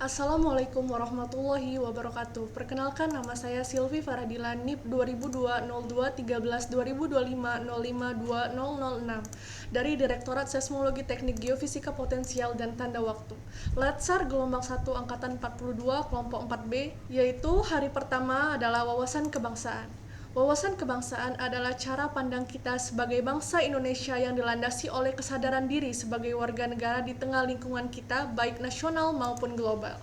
Assalamualaikum warahmatullahi wabarakatuh. Perkenalkan, nama saya Silvi Faradila, NIP 2002-02-13-2025-05-2006 dari Direktorat Seismologi Teknik Geofisika Potensial dan Tanda Waktu. Latsar gelombang 1 angkatan 42 kelompok 4B, yaitu hari pertama adalah wawasan kebangsaan. Wawasan kebangsaan adalah cara pandang kita sebagai bangsa Indonesia yang dilandasi oleh kesadaran diri sebagai warga negara di tengah lingkungan kita, baik nasional maupun global.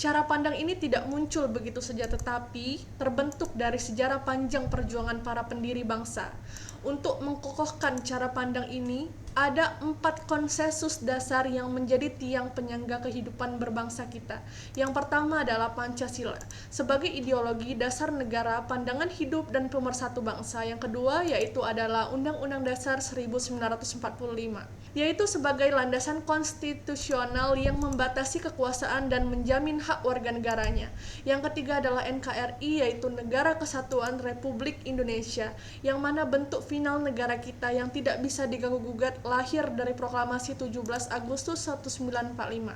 Cara pandang ini tidak muncul begitu saja, tetapi terbentuk dari sejarah panjang perjuangan para pendiri bangsa. Untuk mengkokohkan cara pandang ini, ada 4 konsensus dasar yang menjadi tiang penyangga kehidupan berbangsa kita. Yang pertama adalah Pancasila, sebagai ideologi dasar negara, pandangan hidup, dan pemersatu bangsa. Yang kedua yaitu adalah Undang-Undang Dasar 1945, yaitu sebagai landasan konstitusional yang membatasi kekuasaan dan menjamin hak warga negaranya. Yang ketiga adalah NKRI, yaitu Negara Kesatuan Republik Indonesia, yang mana bentuk final negara kita yang tidak bisa diganggu-gugat lahir dari Proklamasi 17 Agustus 1945.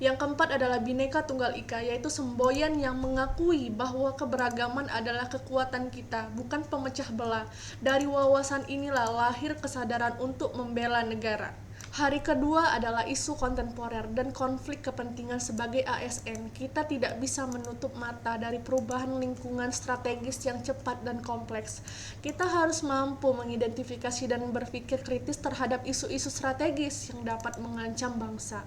Yang keempat adalah Bhinneka Tunggal Ika, yaitu semboyan yang mengakui bahwa keberagaman adalah kekuatan kita, bukan pemecah belah. Dari wawasan inilah lahir kesadaran untuk membela negara. Hari kedua adalah isu kontemporer dan konflik kepentingan. Sebagai ASN, kita tidak bisa menutup mata dari perubahan lingkungan strategis yang cepat dan kompleks. Kita harus mampu mengidentifikasi dan berpikir kritis terhadap isu-isu strategis yang dapat mengancam bangsa.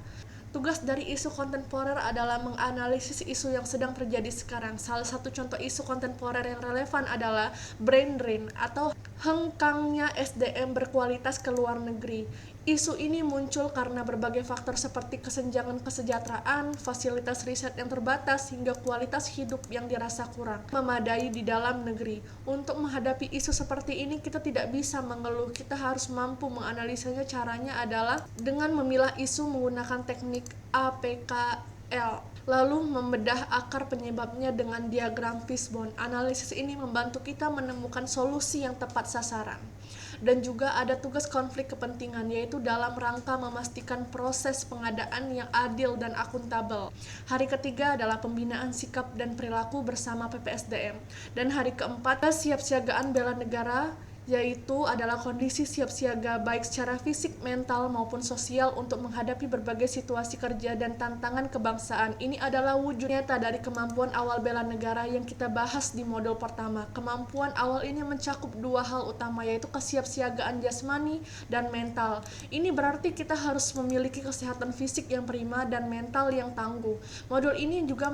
Tugas dari isu kontemporer adalah menganalisis isu yang sedang terjadi sekarang. Salah satu contoh isu kontemporer yang relevan adalah brain drain atau hengkangnya SDM berkualitas ke luar negeri. Isu ini muncul karena berbagai faktor seperti kesenjangan kesejahteraan, fasilitas riset yang terbatas, hingga kualitas hidup yang dirasa kurang memadai di dalam negeri. Untuk menghadapi isu seperti ini, kita tidak bisa mengeluh, kita harus mampu menganalisanya. Caranya adalah dengan memilah isu menggunakan teknik APKL, lalu membedah akar penyebabnya dengan diagram fishbone. Analisis ini membantu kita menemukan solusi yang tepat sasaran. Dan juga ada tugas konflik kepentingan, yaitu dalam rangka memastikan proses pengadaan yang adil dan akuntabel. Hari ketiga adalah pembinaan sikap dan perilaku bersama PPSDM. Dan hari keempat, kesiapsiagaan bela negara, yaitu adalah kondisi siap siaga baik secara fisik, mental, maupun sosial untuk menghadapi berbagai situasi kerja dan tantangan kebangsaan. Ini adalah wujud nyata dari kemampuan awal bela negara yang kita bahas di modul pertama. Kemampuan awal ini mencakup 2 hal utama, yaitu kesiapsiagaan jasmani dan mental. Ini berarti kita harus memiliki kesehatan fisik yang prima dan mental yang tangguh. Modul ini juga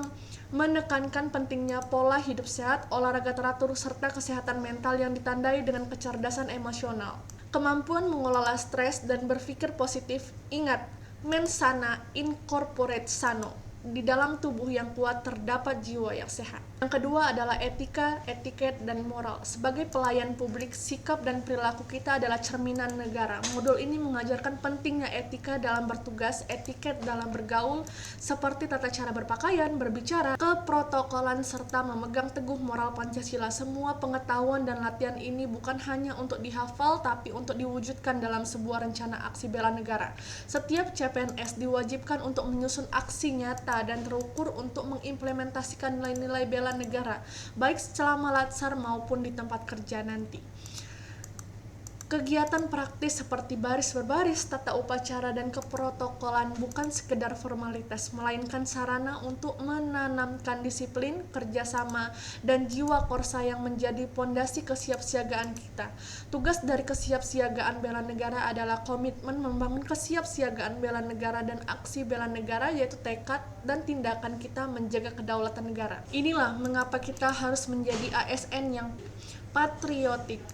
menekankan pentingnya pola hidup sehat, olahraga teratur, serta kesehatan mental yang ditandai dengan kecerdasan emosional. Kemampuan mengelola stres dan berpikir positif. Ingat, mens sana in corpore sano. Di dalam tubuh yang kuat terdapat jiwa yang sehat. Yang kedua adalah etika, etiket, dan moral. Sebagai pelayan publik, sikap dan perilaku kita adalah cerminan negara. Modul ini mengajarkan pentingnya etika dalam bertugas, etiket dalam bergaul, seperti tata cara berpakaian, berbicara, keprotokolan, serta memegang teguh moral Pancasila. Semua pengetahuan dan latihan ini bukan hanya untuk dihafal, tapi untuk diwujudkan dalam sebuah rencana aksi bela negara. Setiap CPNS diwajibkan untuk menyusun aksi nyata dan terukur untuk mengimplementasikan nilai-nilai bela negara, baik selama latsar maupun di tempat kerja nanti. Kegiatan praktis seperti baris berbaris, tata upacara, dan keprotokolan bukan sekedar formalitas, melainkan sarana untuk menanamkan disiplin, kerjasama, dan jiwa korsa yang menjadi pondasi kesiapsiagaan kita. Tugas dari kesiapsiagaan bela negara adalah komitmen membangun kesiapsiagaan bela negara dan aksi bela negara, yaitu tekad dan tindakan kita menjaga kedaulatan negara. Inilah mengapa kita harus menjadi ASN yang patriotik.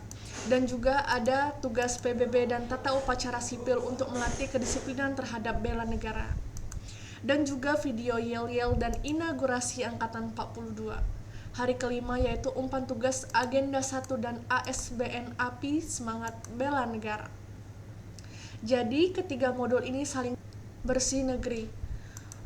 Dan juga ada tugas PBB dan tata upacara sipil untuk melatih kedisiplinan terhadap bela negara. Dan juga video yel-yel dan inaugurasi Angkatan 42. Hari kelima yaitu umpan tugas Agenda 1 dan ASBN API Semangat Bela Negara. Jadi ketiga modul ini saling bersinergi.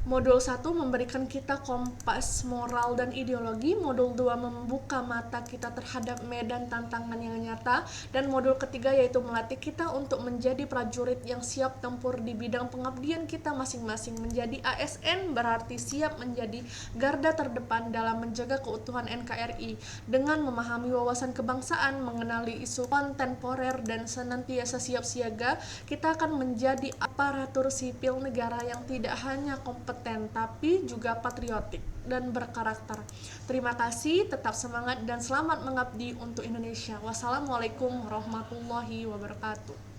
Modul 1 memberikan kita kompas moral dan ideologi, modul 2 membuka mata kita terhadap medan tantangan yang nyata, dan modul ketiga yaitu melatih kita untuk menjadi prajurit yang siap tempur di bidang pengabdian kita masing-masing. Menjadi ASN berarti siap menjadi garda terdepan dalam menjaga keutuhan NKRI dengan memahami wawasan kebangsaan, mengenali isu kontemporer, dan senantiasa siap siaga. Kita akan menjadi aparatur sipil negara yang tidak hanya kompeten tapi juga patriotik dan berkarakter. Terima kasih, tetap semangat dan selamat mengabdi untuk Indonesia. Wassalamualaikum warahmatullahi wabarakatuh.